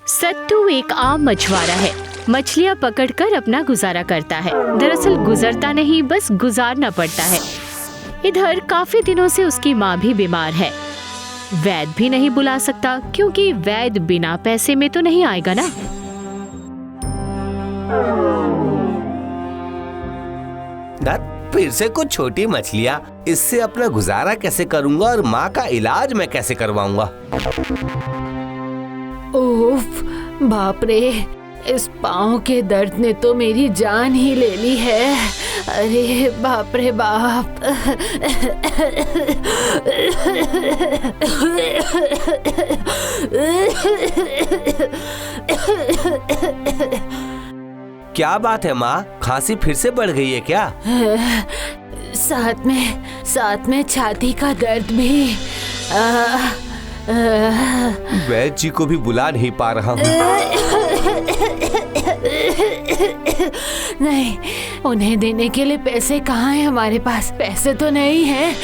सत्तू एक आम मछुआरा है। मछलियाँ पकड़कर अपना गुजारा करता है। दरअसल गुजरता नहीं, बस गुजारना पड़ता है। इधर काफी दिनों से उसकी माँ भी बीमार है। वैद्य भी नहीं बुला सकता क्योंकि वैद्य बिना पैसे में तो नहीं आएगा ना। फिर से कुछ छोटी मछलियाँ, इससे अपना गुजारा कैसे करूँगा और माँ का इलाज मैं कैसे करवाऊंगा? उफ, बाप रे, इस पाँव के दर्द ने तो मेरी जान ही ले ली है। अरे बाप रे बाप। क्या बात है माँ, खांसी फिर से बढ़ गई है क्या? साथ में छाती का दर्द भी। वैद्य जी को भी बुला नहीं पा रहा हूँ। नहीं, उन्हें देने के लिए पैसे कहाँ हैं हमारे पास? पैसे तो नहीं हैं।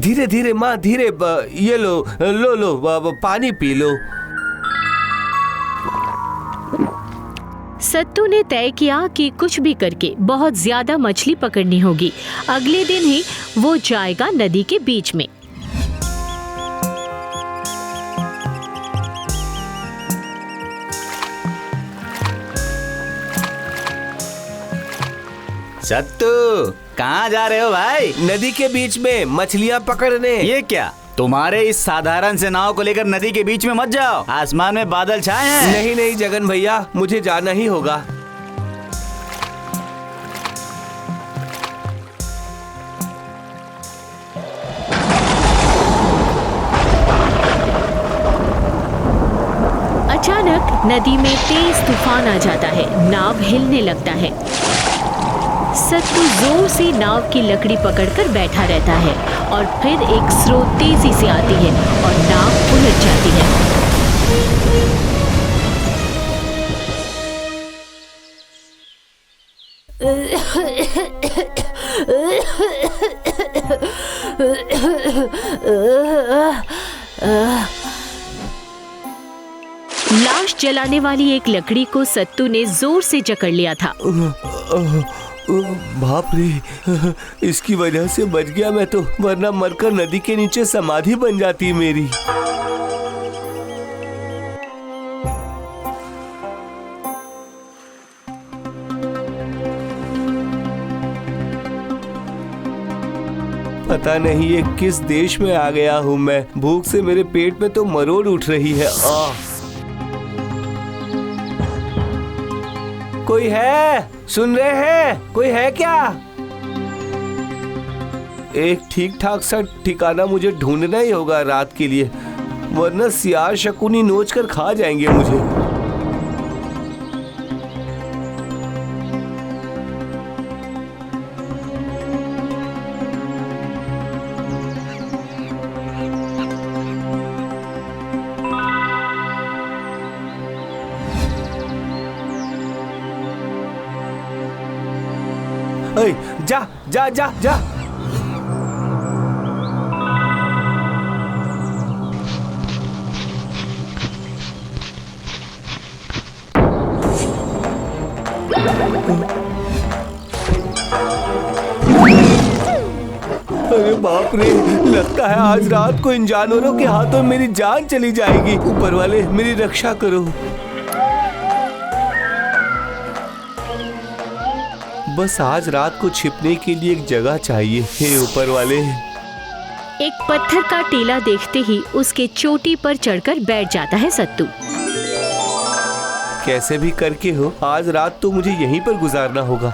धीरे धीरे माँ, धीरे। ये लो पानी पी लो। सत्तू ने तय किया कि कुछ भी करके बहुत ज्यादा मछली पकड़नी होगी। अगले दिन ही वो जाएगा नदी के बीच में। सत्तू, कहाँ जा रहे हो भाई? नदी के बीच में मछलियाँ पकड़ने। ये क्या, तुम्हारे इस साधारण से नाव को लेकर नदी के बीच में मत जाओ। आसमान में बादल छाए हैं। नहीं नहीं जगन भैया, मुझे जाना ही होगा। अचानक नदी में तेज तूफान आ जाता है। नाव हिलने लगता है। सत्तू जोर से नाव की लकड़ी पकड़कर बैठा रहता है और फिर एक स्रोत तेजी से आती है और नाव उलट जाती है। लाश जलाने वाली एक लकड़ी को सत्तू ने जोर से जकड़ लिया था। बाप रे, इसकी वजह से बच गया मैं तो, वरना मरकर नदी के नीचे समाधि बन जाती मेरी। पता नहीं ये किस देश में आ गया हूँ मैं। भूख से मेरे पेट में तो मरोड़ उठ रही है। कोई है? सुन रहे हैं? कोई है क्या? एक ठीक ठाक सा ठिकाना मुझे ढूंढना ही होगा रात के लिए, वरना सियार शकुनी नोच कर खा जाएंगे मुझे। जा जा जा जा। अरे बाप रे, लगता है आज रात को इन जानवरों के हाथों मेरी जान चली जाएगी। ऊपर वाले मेरी रक्षा करो। बस आज रात को छिपने के लिए एक जगह चाहिए। हे ऊपर वाले। एक पत्थर का टीला देखते ही उसके चोटी पर चढ़कर बैठ जाता है सत्तू। कैसे भी करके हो, आज रात तो मुझे यहीं पर गुजारना होगा।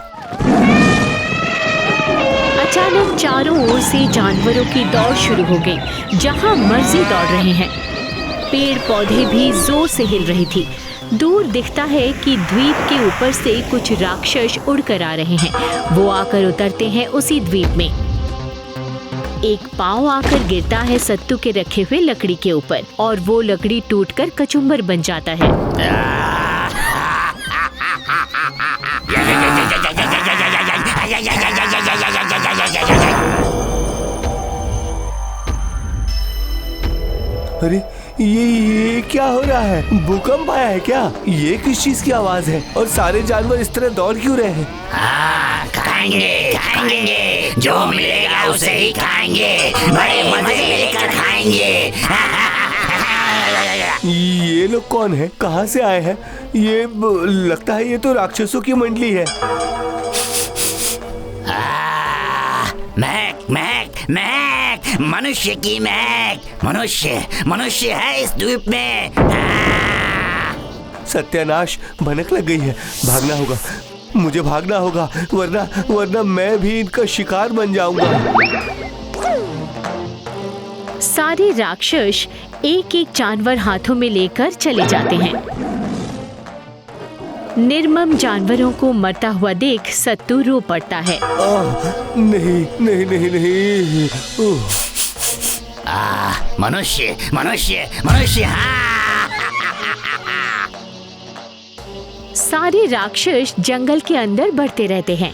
अचानक चारों ओर से जानवरों की दौड़ शुरू हो गई। जहां मर्जी दौड़ रहे हैं। पेड़ पौधे भी जोर से हिल रही थी। दूर दिखता है कि द्वीप के ऊपर से कुछ राक्षस उड़कर आ रहे हैं। वो आकर उतरते हैं उसी द्वीप में। एक पांव आकर गिरता है सत्तू के रखे हुए लकड़ी के ऊपर और वो लकड़ी टूटकर कचुम्बर बन जाता है। अरे ये क्या हो रहा है? भूकंप आया है क्या? ये किस चीज की आवाज है? और सारे जानवर इस तरह दौड़ क्यों रहे हैं? हाँ, खाएंगे जो मिलेगा उसे ही खाएंगे, बड़े मजे लेकर खाएंगे। ये लोग कौन है? कहाँ से आए हैं? ये लगता है ये तो राक्षसों की मंडली है। महक महक महक, मनुष्य की महक। मनुष्य है इस द्वीप में। सत्यानाश, भनक लग गई है। भागना होगा, मुझे भागना होगा, वरना मैं भी इनका शिकार बन जाऊंगा। सारे राक्षस एक एक जानवर हाथों में लेकर चले जाते हैं। निर्मम जानवरों को मरता हुआ देख सत्तू रो पड़ता है। नहीं। मनुष्य हाँ। सारे राक्षस जंगल के अंदर बढ़ते रहते हैं।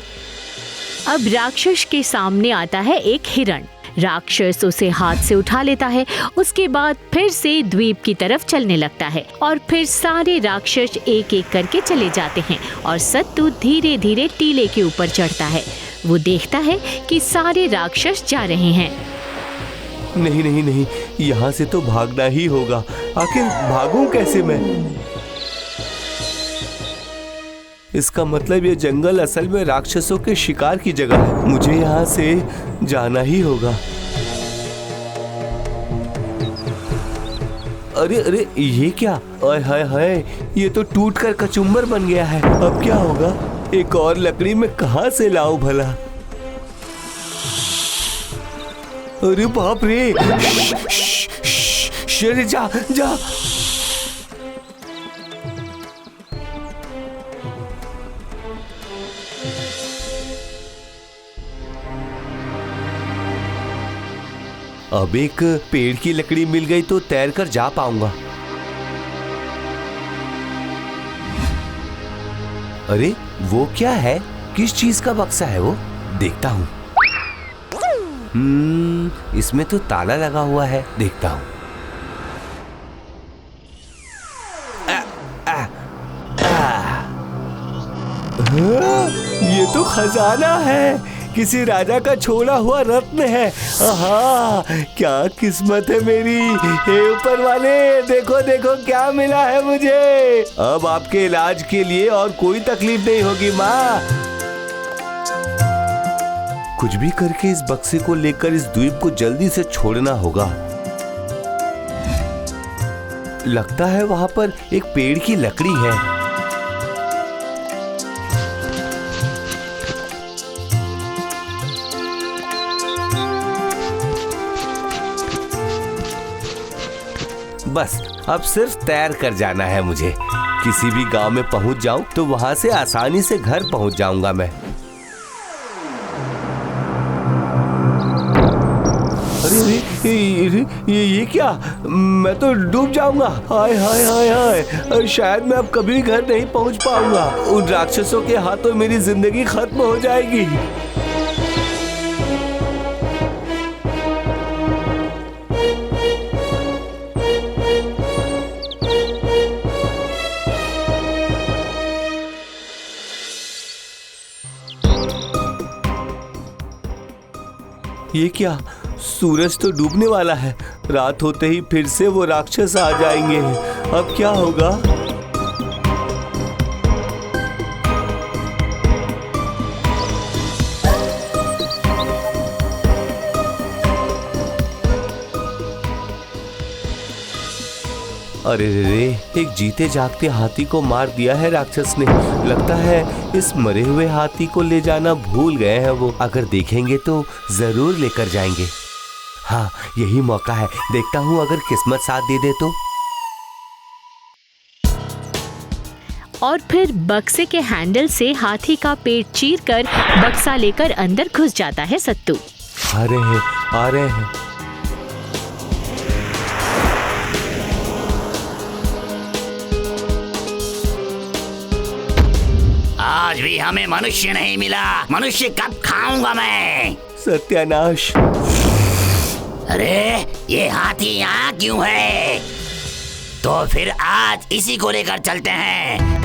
अब राक्षस के सामने आता है एक हिरण। राक्षस उसे हाथ से उठा लेता है। उसके बाद फिर से द्वीप की तरफ चलने लगता है और फिर सारे राक्षस एक एक करके चले जाते हैं और सत्तू धीरे धीरे टीले के ऊपर चढ़ता है। वो देखता है कि सारे राक्षस जा रहे हैं। नहीं, यहाँ से तो भागना ही होगा। आखिर भागूं कैसे मैं? इसका मतलब ये जंगल असल में राक्षसों के शिकार की जगह है। मुझे यहाँ से जाना ही होगा। अरे ये क्या? आय हाय, ये तो टूटकर कचुम्बर बन गया है। अब क्या होगा? एक और लकड़ी में कहाँ से लाऊं भला? अरे बाप रे! शेर जा। अब एक पेड़ की लकड़ी मिल गई तो तैर कर जा पाऊंगा। अरे वो क्या है? किस चीज का बक्सा है वो? देखता हूँ। इसमें तो ताला लगा हुआ है। देखता हूँ। ये तो खजाना है। किसी राजा का छोड़ा हुआ रत्न है। आहा, क्या किस्मत है मेरी। हे ऊपर वाले, देखो क्या मिला है मुझे। अब आपके इलाज के लिए और कोई तकलीफ नहीं होगी माँ। कुछ भी करके इस बक्से को लेकर इस द्वीप को जल्दी से छोड़ना होगा। लगता है वहां पर एक पेड़ की लकड़ी है। बस अब सिर्फ तैर कर जाना है मुझे। किसी भी गांव में पहुंच जाऊं तो वहां से आसानी से घर पहुंच जाऊंगा मैं। अरे ये क्या? मैं तो डूब जाऊंगा। हाय, शायद मैं अब कभी घर नहीं पहुंच पाऊंगा। उन राक्षसों के हाथों मेरी जिंदगी खत्म हो जाएगी। ये क्या? सूरज तो डूबने वाला है। रात होते ही फिर से वो राक्षस आ जाएंगे। अब क्या होगा? अरे रे, एक जीते जागते हाथी को मार दिया है राक्षस ने। लगता है इस मरे हुए हाथी को ले जाना भूल गए हैं वो। अगर देखेंगे तो जरूर लेकर जाएंगे। हाँ, यही मौका है। देखता हूँ अगर किस्मत साथ दे दे तो। और फिर बक्से के हैंडल से हाथी का पेट चीरकर बक्सा लेकर अंदर घुस जाता है सत्तू। आ रहे हैं। आज भी हमें मनुष्य नहीं मिला। मनुष्य कब खाऊंगा मैं? सत्यानाश। अरे ये हाथी यहाँ क्यों है? तो फिर आज इसी को लेकर चलते हैं।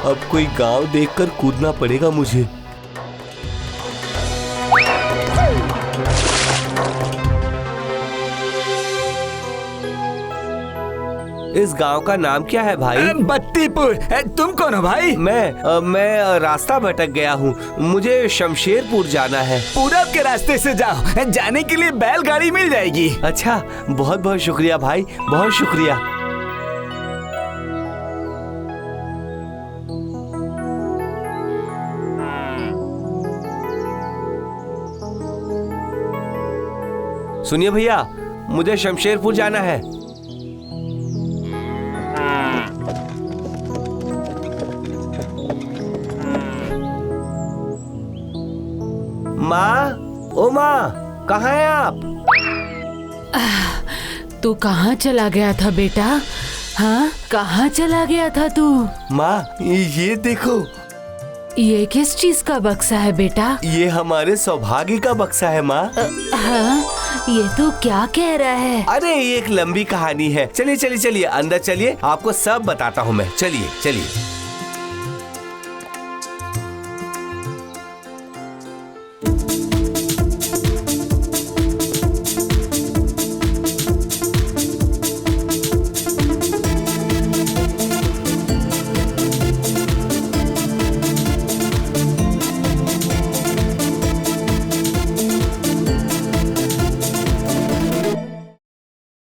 अब कोई गांव देखकर कूदना पड़ेगा मुझे। इस गांव का नाम क्या है भाई? बत्तीपुर। तुम कौन हो भाई? मैं रास्ता भटक गया हूँ, मुझे शमशेरपुर जाना है। पूरब के रास्ते से जाओ, जाने के लिए बैलगाड़ी मिल जाएगी। अच्छा, बहुत बहुत शुक्रिया भाई, बहुत शुक्रिया। सुनिए भैया, मुझे शमशेरपुर जाना है। माँ, ओ माँ, कहाँ हैं आप? तू कहाँ चला गया था बेटा? हाँ, कहाँ चला गया था तू? माँ, ये देखो। ये किस चीज का बक्सा है बेटा? ये हमारे सौभाग्य का बक्सा है माँ। हाँ, ये तू क्या कह रहा है? अरे ये एक लंबी कहानी है। चलिए चलिए चलिए, अंदर चलिए, आपको सब बताता हूँ मैं। चलिए चलिए।